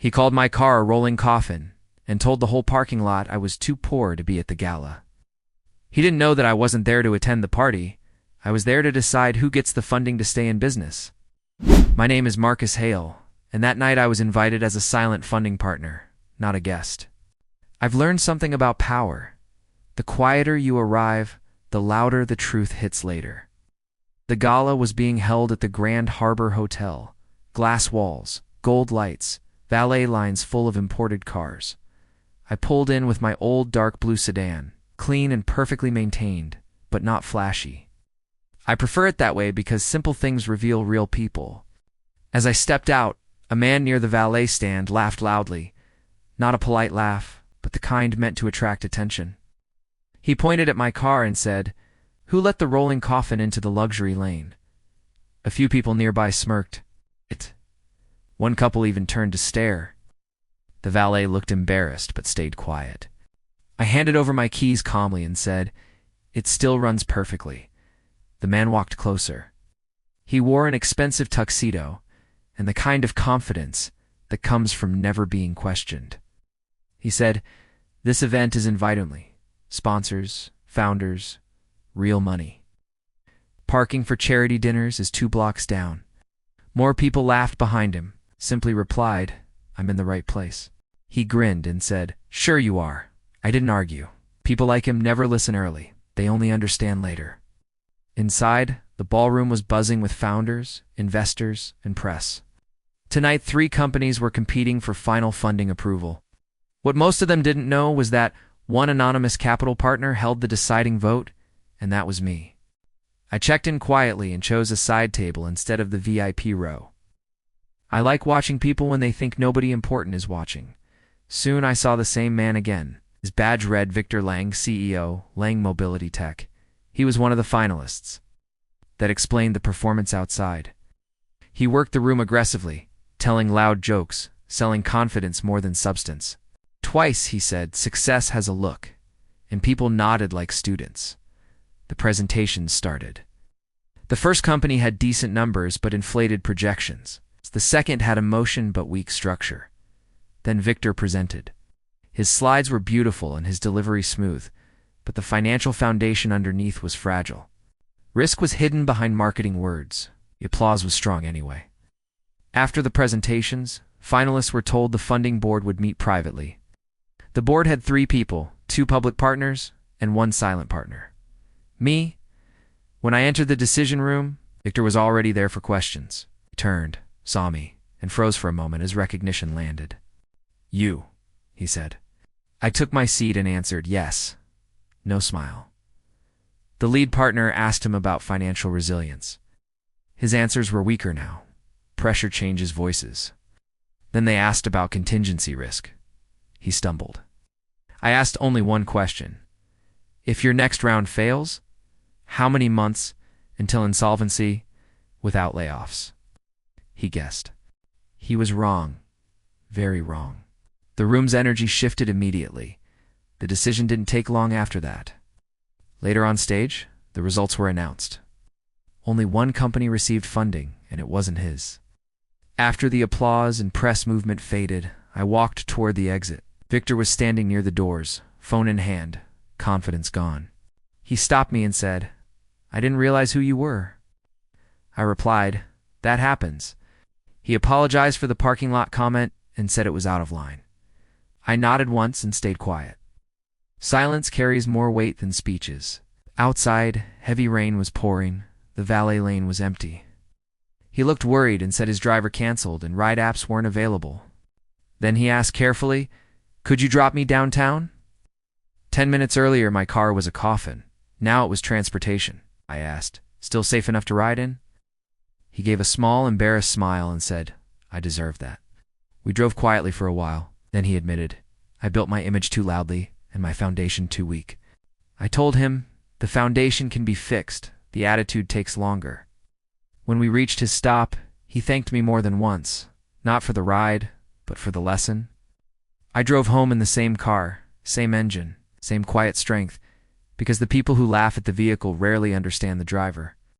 He called my car a rolling coffin and told the whole parking lot I was too poor to be at the gala. He didn't know that I wasn't there to attend the party. I was there to decide who gets the funding to stay in business. My name is Hale, and that night I was invited as a silent funding partner, not a guest. I've learned something about power. The quieter you arrive, the louder the truth hits later. The gala was being held at the Grand Harbor Hotel. Glass walls, gold lights, valet lines full of imported cars. I pulled in with my old dark blue sedan, clean and perfectly maintained, but not flashy. I prefer it that way because simple things reveal real people. As I stepped out, a man near the valet stand laughed loudly. Not a polite laugh, but the kind meant to attract attention. He pointed at my car and said, "Who let the rolling coffin into the luxury lane?" A few people nearby smirked. One couple even turned to stare. The valet looked embarrassed but stayed quiet. I handed over my keys calmly and said, "It still runs perfectly." The man walked closer. He wore an expensive tuxedo and the kind of confidence that comes from never being questioned. He said, "This event is invite-only. Sponsors, founders, real money. Parking for charity dinners is 2 blocks down." More people laughed behind him, simply replied, "I'm in the right place." He grinned and said, "Sure you are." I didn't argue. People like him never listen early. They only understand later. Inside, the ballroom was buzzing with founders, investors, and press. Tonight, 3 companies were competing for final funding approval. What most of them didn't know was that one anonymous capital partner held the deciding vote, and that was me. I checked in quietly and chose a side table instead of the VIP row. I like watching people when they think nobody important is watching. Soon I saw the same man again. His badge read Victor Lang, CEO, Lang Mobility Tech. He was one of the finalists. That explained the performance outside. He worked the room aggressively, telling loud jokes, selling confidence more than substance. Twice, he said, "Success has a look," and people nodded like students. The presentation started. The first company had decent numbers but inflated projections. The second had emotion but weak structure. Then Victor presented. His slides were beautiful and his delivery smooth, but the financial foundation underneath was fragile. Risk was hidden behind marketing words. The applause was strong anyway. After the presentations, finalists were told the funding board would meet privately. The board had 3 people, 2 public partners, and 1 silent partner. Me? When I entered the decision room, Victor was already there for questions. He turned, saw me, and froze for a moment as recognition landed. "You," he said. I took my seat and answered yes. No smile. The lead partner asked him about financial resilience. His answers were weaker now. Pressure changes voices. Then they asked about contingency risk. He stumbled. I asked only one question. "If your next round fails, how many months until insolvency without layoffs?" He guessed. He was wrong. Very wrong. The room's energy shifted immediately. The decision didn't take long after that. Later on stage, the results were announced. Only one company received funding, and it wasn't his. After the applause and press movement faded, I walked toward the exit. Victor was standing near the doors, phone in hand, confidence gone. He stopped me and said, "I didn't realize who you were." I replied, "That happens." He apologized for the parking lot comment and said it was out of line. I nodded once and stayed quiet. Silence carries more weight than speeches. Outside, heavy rain was pouring. The valet lane was empty. He looked worried and said his driver canceled and ride apps weren't available. Then he asked carefully, "Could you drop me downtown?" 10 minutes earlier, my car was a coffin. Now it was transportation. I asked, "Still safe enough to ride in?" He gave a small, embarrassed smile and said, "I deserve that." We drove quietly for a while. Then he admitted, "I built my image too loudly and my foundation too weak." I told him, "The foundation can be fixed. The attitude takes longer." When we reached his stop, he thanked me more than once, not for the ride, but for the lesson. I drove home in the same car, same engine, same quiet strength, because the people who laugh at the vehicle rarely understand the driver.